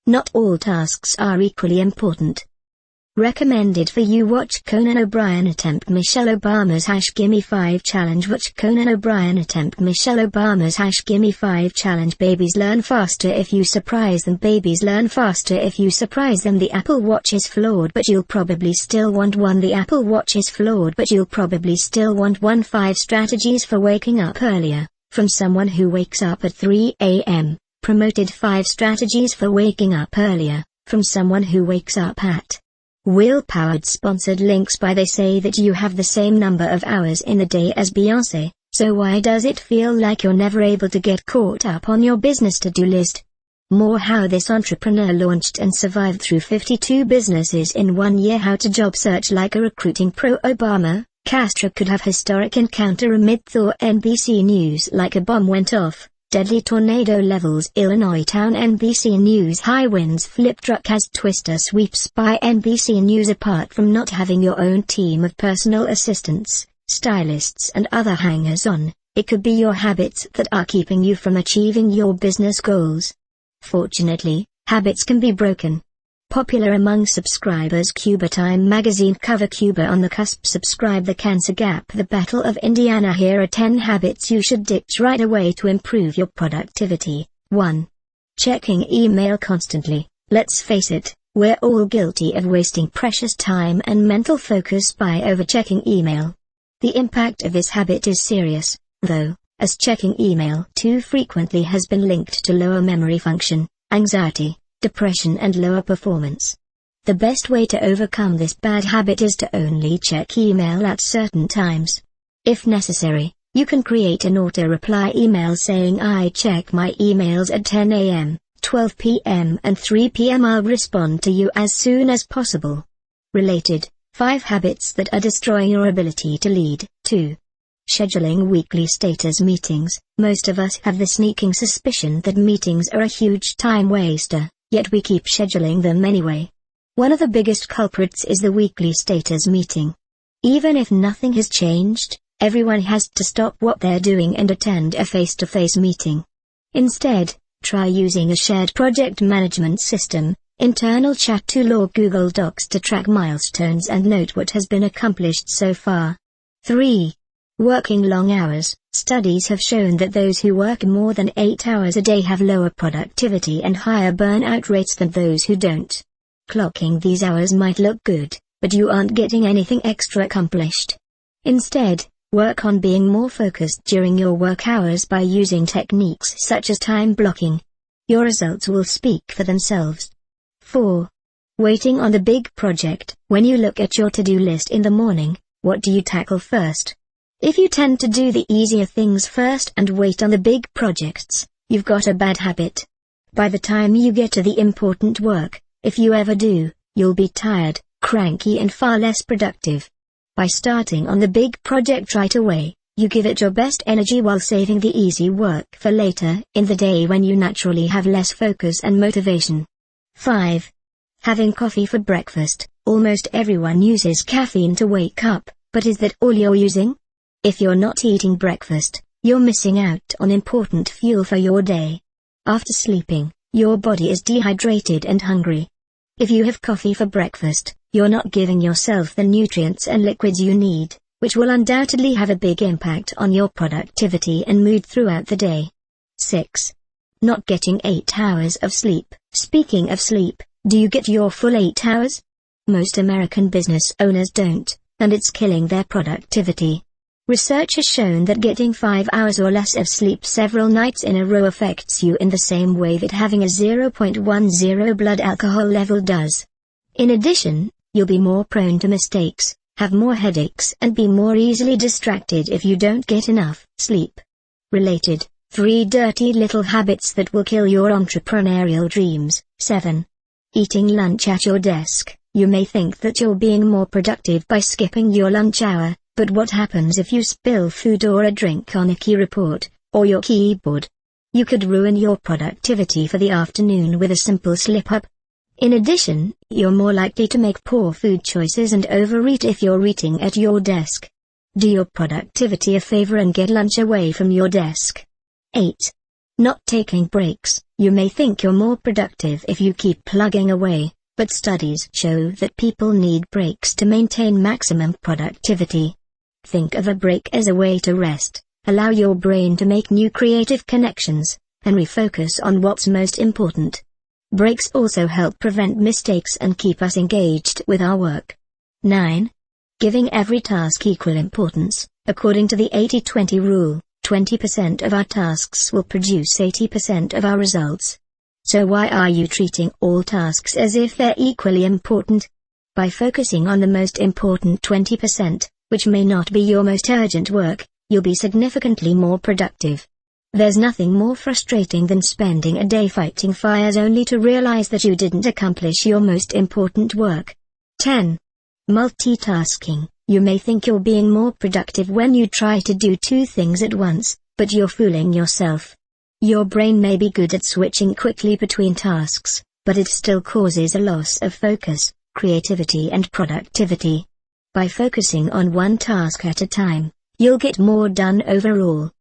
Not all tasks are equally important. Recommended for you. Watch Conan O'Brien attempt Michelle Obama's #Gimme 5 challenge. Watch Conan O'Brien attempt Michelle Obama's #Gimme 5 challenge. Babies learn faster if you surprise them. Babies learn faster if you surprise them. The Apple Watch is flawed, but you'll probably still want one. The Apple Watch is flawed, but you'll probably still want one. 5 strategies for waking up earlier, from someone who wakes up at 3 a.m. Promoted. 5 strategies for waking up earlier, from someone who wakes up at Will-powered. Sponsored links by They say that you have the same number of hours in the day as Beyoncé, so why does it feel like you're never able to get caught up on your business to-do list? More how this entrepreneur launched and survived through 52 businesses in 1 year. How to job search like a recruiting pro-Obama. Castro could have historic encounter amid Thor. NBC News. Like a bomb went off. Deadly tornado levels Illinois town. NBC News. High winds. Flip truck as twister sweeps by. NBC News. Apart from not having your own team of personal assistants, stylists and other hangers-on, it could be your habits that are keeping you from achieving your business goals. Fortunately, habits can be broken. Popular among subscribers. Cuba Time magazine cover. Cuba on the cusp. Subscribe. The Cancer Gap. The Battle of Indiana. Here are 10 habits you should ditch right away to improve your productivity. 1. Checking email constantly. Let's face it, we're all guilty of wasting precious time and mental focus by overchecking email. The impact of this habit is serious, though, as checking email too frequently has been linked to lower memory function, anxiety, depression and lower performance. The best way to overcome this bad habit is to only check email at certain times. If necessary, you can create an auto-reply email saying I check my emails at 10 a.m., 12 p.m. and 3 p.m. I'll respond to you as soon as possible. Related, 5 habits that are destroying your ability to lead. 2. Scheduling weekly status meetings. Most of us have the sneaking suspicion that meetings are a huge time waster, yet we keep scheduling them anyway. One of the biggest culprits is the weekly status meeting. Even if nothing has changed, everyone has to stop what they're doing and attend a face-to-face meeting. Instead, try using a shared project management system, internal chat tool or Google Docs to track milestones and note what has been accomplished so far. 3. Working long hours. Studies have shown that those who work more than 8 hours a day have lower productivity and higher burnout rates than those who don't. Clocking these hours might look good, but you aren't getting anything extra accomplished. Instead, work on being more focused during your work hours by using techniques such as time blocking. Your results will speak for themselves. 4. Waiting on the big project. When you look at your to-do list in the morning, what do you tackle first? If you tend to do the easier things first and wait on the big projects, you've got a bad habit. By the time you get to the important work, if you ever do, you'll be tired, cranky and far less productive. By starting on the big project right away, you give it your best energy while saving the easy work for later in the day when you naturally have less focus and motivation. 5. Having coffee for breakfast. Almost everyone uses caffeine to wake up, but is that all you're using? If you're not eating breakfast, you're missing out on important fuel for your day. After sleeping, your body is dehydrated and hungry. If you have coffee for breakfast, you're not giving yourself the nutrients and liquids you need, which will undoubtedly have a big impact on your productivity and mood throughout the day. 6. Not getting 8 hours of sleep. Speaking of sleep, do you get your full 8 hours? Most American business owners don't, and it's killing their productivity. Research has shown that getting 5 hours or less of sleep several nights in a row affects you in the same way that having a 0.10 blood alcohol level does. In addition, you'll be more prone to mistakes, have more headaches and be more easily distracted if you don't get enough sleep. Related, 3 dirty little habits that will kill your entrepreneurial dreams. 7. Eating lunch at your desk. You may think that you're being more productive by skipping your lunch hour. But what happens if you spill food or a drink on a key report, or your keyboard? You could ruin your productivity for the afternoon with a simple slip-up. In addition, you're more likely to make poor food choices and overeat if you're eating at your desk. Do your productivity a favor and get lunch away from your desk. 8. Not taking breaks. You may think you're more productive if you keep plugging away, but studies show that people need breaks to maintain maximum productivity. Think of a break as a way to rest, allow your brain to make new creative connections, and refocus on what's most important. Breaks also help prevent mistakes and keep us engaged with our work. 9. Giving every task equal importance. According to the 80-20 rule, 20% of our tasks will produce 80% of our results. So why are you treating all tasks as if they're equally important? By focusing on the most important 20%, which may not be your most urgent work, you'll be significantly more productive. There's nothing more frustrating than spending a day fighting fires only to realize that you didn't accomplish your most important work. 10. Multitasking. You may think you're being more productive when you try to do two things at once, but you're fooling yourself. Your brain may be good at switching quickly between tasks, but it still causes a loss of focus, creativity and productivity. By focusing on one task at a time, you'll get more done overall.